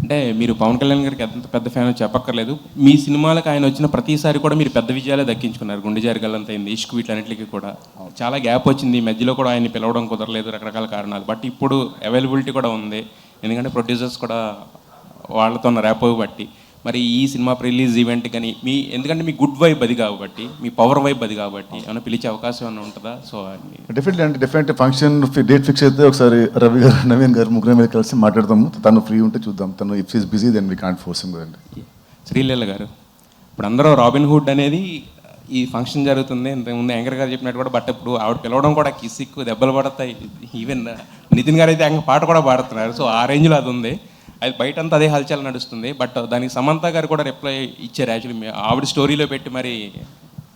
అంటే మీరు పవన్ కళ్యాణ్ గారికి ఎంత పెద్ద ఫ్యాన్ చెప్పక్కర్లేదు. మీ సినిమాలకు ఆయన వచ్చిన ప్రతిసారి కూడా మీరు పెద్ద విజయాలే దక్కించుకున్నారు. గుండె జారి గల్లంత అయింది, ఇష్క్ వీటన్నిటికీ కూడా చాలా గ్యాప్ వచ్చింది. ఈ మధ్యలో కూడా ఆయన్ని పిలవడం కుదరలేదు, రకరకాల కారణాలు. బట్ ఇప్పుడు అవైలబిలిటీ కూడా ఉంది, ఎందుకంటే ప్రొడ్యూసర్స్ కూడా వాళ్ళతో ఉన్న ర్యాపో బట్టి. మరి ఈ సినిమా రిలీజ్ ఈవెంట్ కానీ ఎందుకంటే మీ గుడ్ వైబ్ అది కాబట్టి, మీ పవర్ వైబ్ అది కాబట్టి ఏమైనా పిలిచే అవకాశం ఏమైనా ఉంటుందా? So definitely function date fix అయితే ఒకసారి రవి గారు, నవీన్ గారు ముగ్గురు మీద కలిసి మాట్లాడతాము. తను ఫ్రీ ఉంటే చూద్దాం. తను if is busy then we can't force him కదండి. శ్రీలీల గారు, ఇప్పుడు అందరూ రాబిన్ హుడ్ అనేది ఈ ఫంక్షన్ జరుగుతుంది, ఇంతకుముందు యాంకర్ గారు చెప్పినట్టు కూడా. బట్ ఇప్పుడు ఆవిడ పిలవడం కూడా కిసిక్కు దెబ్బలు పడతాయి. ఈవెన్ నితిన్ గారు అయితే పాట కూడా పాడుతున్నారు. సో ఆ రేంజ్లో అది ఉంది. అది బయటంతా అదే హల్చల్ నడుస్తుంది. బట్ దానికి సమంత గారు కూడా రిప్లై ఇచ్చారు యాక్చువల్లీ, ఆవిడ స్టోరీలో పెట్టి మరి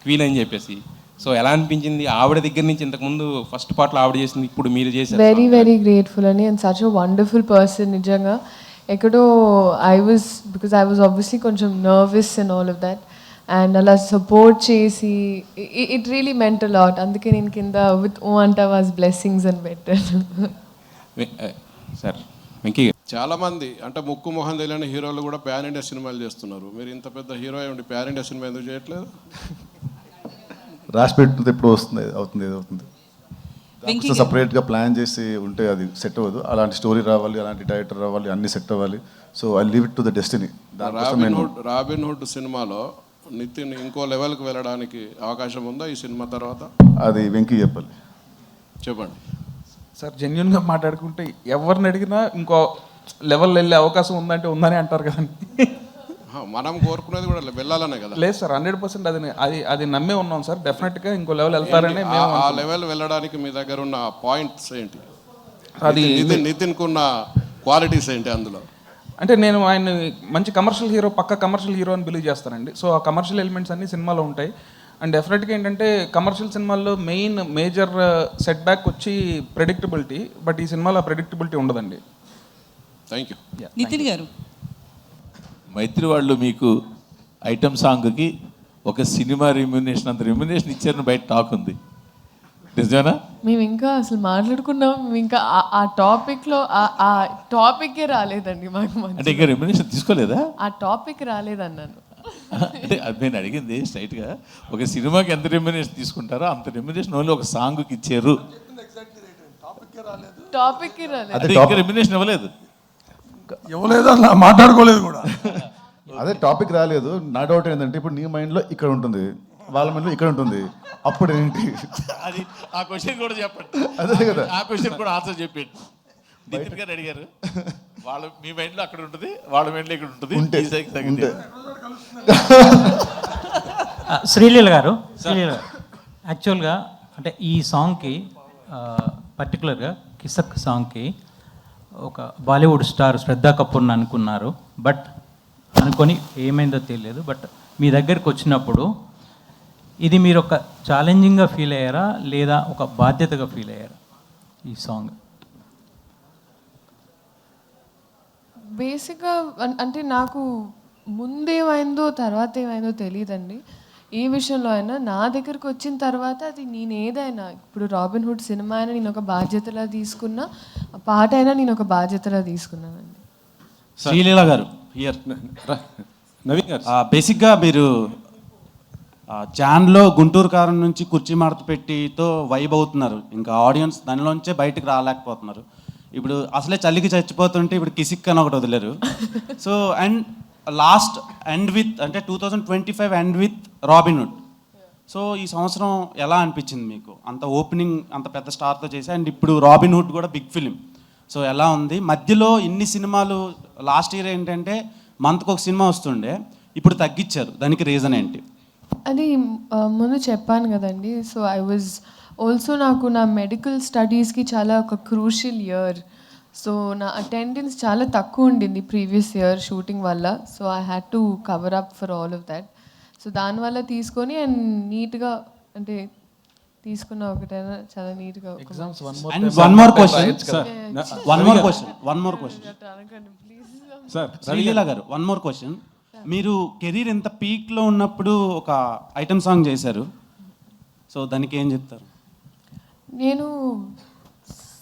క్వీన్ అని చెప్పేసి. సో ఎలా అనిపించింది ఆవిడ దగ్గర నుంచి? ఇంతకుముందు ఫస్ట్ పార్ట్లో ఆవిడ చేసింది, ఇప్పుడు మీరు చేశారు. వెరీ వెరీ గ్రేట్ఫుల్ అని, and such a wonderful person. నిజంగా ఎక్కడో ఐ వాజ్ ఆబ్వియస్లీ కొంచెం nervous and all of that, and అలా సపోర్ట్ చేసి it really meant a lot. అందుకే నేను కింద విత్ ఓ అంటా వాజ్ బ్లెస్సింగ్స్ అని పెట్టాను. సార్ వెంకీ చాలామంది అంటే ముక్కు మొహం తెలియని హీరోలు కూడా ప్యాన్ ఇండియా సినిమాలు చేస్తున్నారు. మీరు ఇంత పెద్ద హీరో ఉండి ప్యాన్ ఇండియా సినిమా ఎందుకు చేయట్లేదు? రాసి పెట్టుకుంటే ఎప్పుడు అవుతుంది. సపరేట్గా ప్లాన్ చేసి ఉంటే అది సెట్ అవ్వదు. అలాంటి స్టోరీ రావాలి, అలాంటి డైరెక్టర్ రావాలి, అన్ని సెట్ అవ్వాలి. So I leave it to the destiny. Robin hood సినిమాలో నితిన్ ఇంకో లెవెల్కి వెళ్ళడానికి అవకాశం ఉందా ఈ సినిమా తర్వాత? అది వెంకీ చెప్పాలి. చెప్పండి సార్. జెన్యున్గా మాట్లాడుకుంటే ఎవరిని అడిగినా ఇంకో లెవెల్ వెళ్ళే అవకాశం ఉందంటే ఉందని అంటారు కదండి. మనం కోరుకునేది కూడా వెళ్ళాలనే కదా. లేదు సార్, 100% అది నమ్మే ఉన్నాం సార్. డెఫినెట్గా ఇంకో లెవెల్ వెళ్తారని. ఆ లెవెల్ వెళ్ళడానికి మీ దగ్గర ఉన్న పాయింట్స్ ఏంటి? అది నితిన్కు ఉన్న క్వాలిటీస్ ఏంటి అందులో? అంటే నేను ఆయన మంచి కమర్షియల్ హీరో, పక్క కమర్షియల్ హీరో అని బిలీవ్ చేస్తానండి. సో ఆ కమర్షియల్ ఎలిమెంట్స్ అన్ని సినిమాలో ఉంటాయి. అండ్ డెఫినెట్గా ఏంటంటే కమర్షియల్ సినిమాల్లో మేజర్ సెట్ బ్యాక్ వచ్చి ప్రెడిక్టబిలిటీ. బట్ ఈ సినిమాలో ప్రెడిక్టబిలిటీ ఉండదండి. Thank you. నితిన్ గారు, మైత్రి వాళ్ళు మీకు ఐటమ్ సాంగ్కి ఒక సినిమా రెమ్యునేషన్ అంత రెమ్యునేషన్ ఇచ్చారని బయట టాక్ ఉంది, నిజమేనా? మేము ఇంకా అసలు మాట్లాడుకున్నాం, ఇంకా ఆ టాపిక్లో ఆ టాపిక్కే రాలేదండి మాకు. అంటే ఇంకా రెమ్యునేషన్ తీసుకోలేదా? ఆ టాపిక్ రాలేదన్నాను. అంటే అది నేను అడిగింది స్ట్రైట్గా, ఒక సినిమాకి ఎంత రెమ్యునేషన్ తీసుకుంటారో అంత రెమ్యునేషన్ ఓన్లీ ఒక సాంగ్కి ఇచ్చారు. టాపిక్కే రాలేదు, అదే ఇంకా రెమ్యునేషన్ ఇవ్వలేదు అలా మాట్లాడుకోలేదు కూడా. అదే టాపిక్ రాలేదు. నా డౌట్ ఏంటంటే ఇప్పుడు నీ మైండ్లో ఇక్కడ ఉంటుంది, వాళ్ళ మైండ్లో ఇక్కడ ఉంటుంది, అప్పుడు ఏంటి? అది ఆ క్వశ్చన్ కూడా చెప్పండి. అదే కదా, ఆ క్వశ్చన్ కూడా ఆన్సర్ చెప్పండి. నితిన్ గారు అడిగారు, మీ మైండ్లో అక్కడ ఉంటుంది, వాళ్ళ మైండ్లో ఇక్కడ ఉంటుంది. శ్రీలీల గారు, యాక్చువల్గా అంటే ఈ సాంగ్కి పర్టికులర్గా కిసక్ సాంగ్కి ఒక బాలీవుడ్ స్టార్ శ్రద్ధా కపూర్ని అనుకున్నారు. బట్ అనుకొని ఏమైందో తెలియదు. బట్ మీ దగ్గరికి వచ్చినప్పుడు ఇది మీరు ఒక ఛాలెంజింగ్గా ఫీల్ అయ్యారా లేదా ఒక బాధ్యతగా ఫీల్ అయ్యారా ఈ సాంగ్? బేసిక్గా అంటే నాకు ముందేమైందో తర్వాత ఏమైందో తెలియదండి. ఏ విషయంలో అయినా నా దగ్గరకు వచ్చిన తర్వాత అది నేను ఏదైనా, ఇప్పుడు రాబిన్ హుడ్ సినిమా అయినా నేను ఒక బాధ్యతలా తీసుకున్నా, ఆ పాట అయినా నేను ఒక బాధ్యతలా తీసుకున్నానండి. శ్రీలీల గారు హియర్. నవీన్ గారు, బేసిక్గా మీరు జాన్లో గుంటూరు కారం నుంచి కుర్చీ మడత పెట్టితో వైబ్ అవుతున్నారు. ఇంకా ఆడియన్స్ దానిలోంచే బయటకు రాలేకపోతున్నారు. ఇప్పుడు అసలే చలికి చచ్చిపోతుంటే ఇప్పుడు కిసిక్ అని ఒకటి వదిలేరు. So and last end with అంటే 2025 end with Robin Hood. So ఈ సంవత్సరం ఎలా అనిపించింది మీకు? అంత ఓపెనింగ్ అంత పెద్ద స్టార్తో చేసి, అండ్ ఇప్పుడు రాబిన్ హుడ్ కూడా బిగ్ ఫిలిం. సో ఎలా ఉంది? మధ్యలో ఇన్ని సినిమాలు, లాస్ట్ ఇయర్ ఏంటంటే మంత్కి ఒక సినిమా వస్తుండే, ఇప్పుడు తగ్గించారు. దానికి రీజన్ ఏంటి? అది ముందు చెప్పాను కదండి. సో ఐ వాజ్ ఆల్సో, నాకు నా మెడికల్ స్టడీస్కి చాలా ఒక క్రూషియల్ ఇయర్. సో నా అటెండెన్స్ చాలా తక్కువ ఉండింది ప్రీవియస్ ఇయర్ షూటింగ్ వల్ల. So I had to cover up for all of that. So దానివల్ల తీసుకొని అండ్ నీట్గా అంటే తీసుకున్న ఒకటైనా చాలా నీట్గా. శ్రీలీల గారు, వన్ మోర్ క్వశ్చన్. మీరు కెరీర్ ఎంత పీక్లో ఉన్నప్పుడు ఒక ఐటమ్ సాంగ్ చేశారు. సో దానికి ఏం చెప్తారు? నేను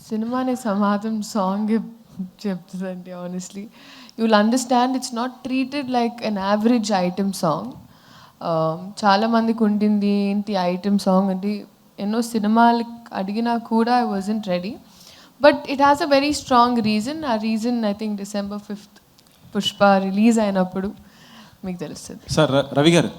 సినిమానే సమాధం సాంగ్ చెప్తుందండి honestly you will understand it's not treated like an average item song. చాలా మందికి ఉండింది ఏంటి ఐటమ్ సాంగ్ అంటే ఎన్నో సినిమాలు అడిగినా కూడా I wasn't ready, but it has a very strong reason. ఆ reason I think December 5th Pushpa release అయినప్పుడు మీకు తెలుస్తుంది. సార్ రవి గారు